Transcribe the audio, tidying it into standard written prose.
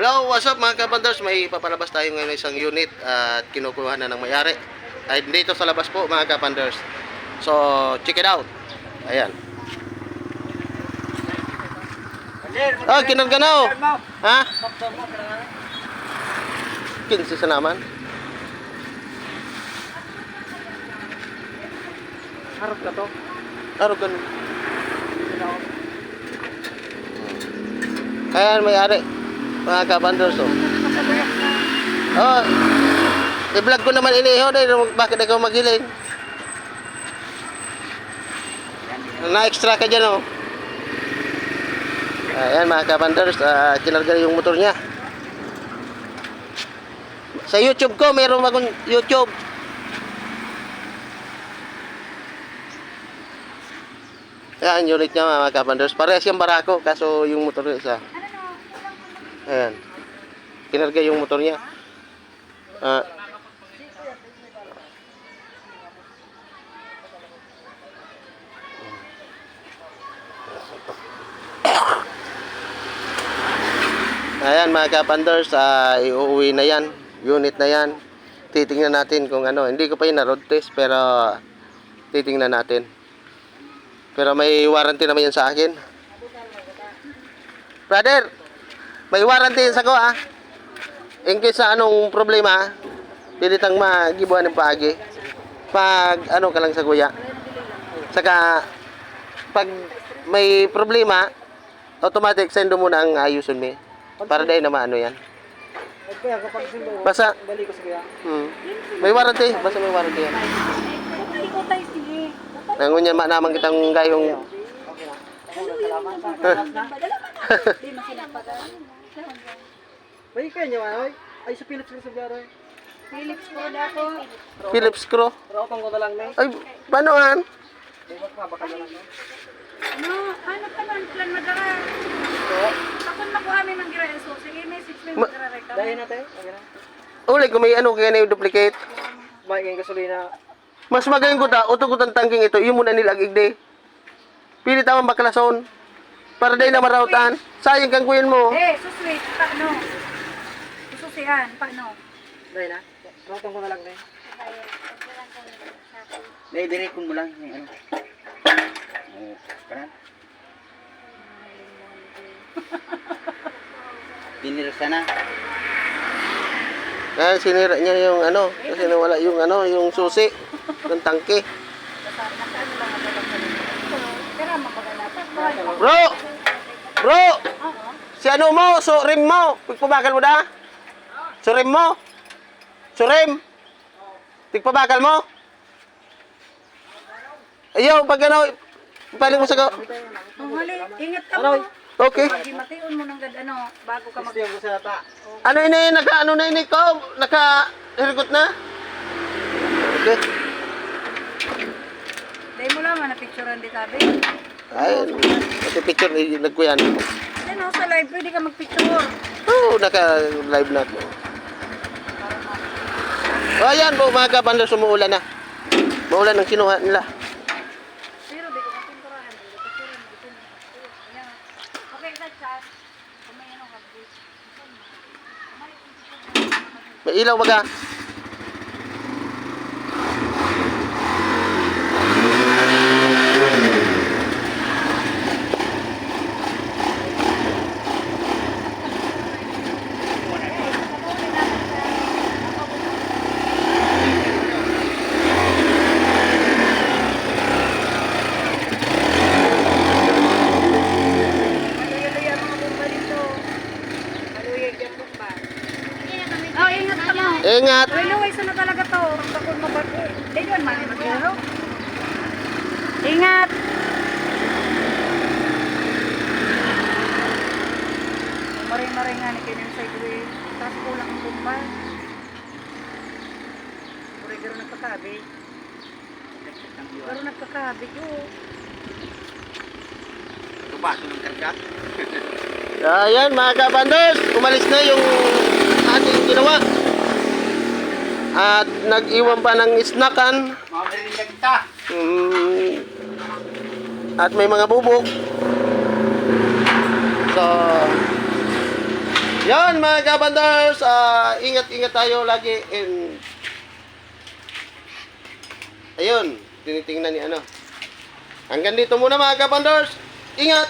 Hello, what's up mga kapanders? May papalabas tayo ngayon isang unit at kinukuha na ng may-ari. Ay dito sa labas po mga kapanders. So, check it out. Ayan. Ah, kinarga na oh. Ha? 15 sa naman. Harap ka to? Harap ka. Ayan, may-ari. Mga kapanders oh. Oh, i-vlog ko naman iniho dahil bakit ikaw maghiling? Na-extra ka dyan oh. Ayan mga kapanders, kinarga yung motor niya. Sa YouTube ko, meron akong YouTube. Ayan, unit niya mga kapanders. Parehas yung barako, kaso yung motor niya isa. Ayan. Kinarga yung motor niya. Ayan mga kapanders, iuwi na yan. Unit na yan. Titingnan natin kung ano. Hindi ko pa yun na road test, pero titingnan natin. Pero may warranty naman yan sa akin. Brother, may warranty yan sa ko ah. In case sa anong problema, pilitang magibuhan ng paagi. Pag ano ka lang sa kuya. Saka, pag may problema, automatic send mo na ang ayusin mo. Para dahil naman ano yan. Kaya kapag sindo, Basta, balik ko sa kaya. May warranty. Basta may warranty yan. Hindi ko tayo sige. Nangunyan naman kitang gayong. Di masinapagan. May kaya niya man, ay sa Philips ko sa biyara. Philips ko dako. Phillips screw. Raotang ko na lang na. Ay, paanoan? Diba ka, baka na lang na. Ano ka man plan magara. Takon makuha mi man gira eso. Sige message mi magara rekta. Dahil natin, okay na. Uli, kung may ano kaya na yung duplicate. May kayong gasolina. Mas magaling ko ta, utog ko tangking ito, yung muna nilagig de. Pili tamang baklason. Para dahil na marautan. Sayang kang kuyan mo. Suswit paano? Sususian paano? Dahil na, raotang ko na lang na. Dahil direct mo lang yung ano. Kanan. Dinirsa na. Ayan, sinira niya yung ano, kasi nawala yung ano, yung susi ng tangke. Bro! Bro! Si ano mo, so rim mo. Pagpabakal mo da? So rim mo? So rim? Pagpabakal mo? Ayaw, pag ano, paling mo sa ko. Hali, ingat ka mo. Okay. Di mation mo nang ano bago ka mag. Gusto yung gusto na ta. Ano ini, ano na ini ko? Naka-hirgot na? Okay. Dahil mo lang na picturean di sabi. Ay, ito picture, nagkuyan. Ano sa live pwede ka magpicture. Oo, naka-live na ako. O, ayan po, mga kapanders, umuulan na. Maulan ang kinuha nila. Pero di ko mapinturahan. Di ko picturean. Okay, that's chat. Kung may ano ka, May ilaw baga. Maluya-luya mga bomba dito. Maluya yung bomba. Oh, ingat ka mo. Ingat! Luway sa na talaga to. Ang bakon mo ba? Eh, yun, mali mag-iro. Ingat! Maray-maray nga ni Kenan sa igwe. Tapos kulang ang bomba. Pero nagkakabi. Pero nagkakabi yun. Tupaso ng karga. Ayan, mga kapanders, umalis na yung ating ginawa. At nag-iwan pa ng snackan. Mabilin na kita. At may mga bubok. So, Yan mga kabanders, ingat-ingat tayo lagi and ayun, tinitingnan ni ano. Hanggang dito muna mga kabanders. Ingat!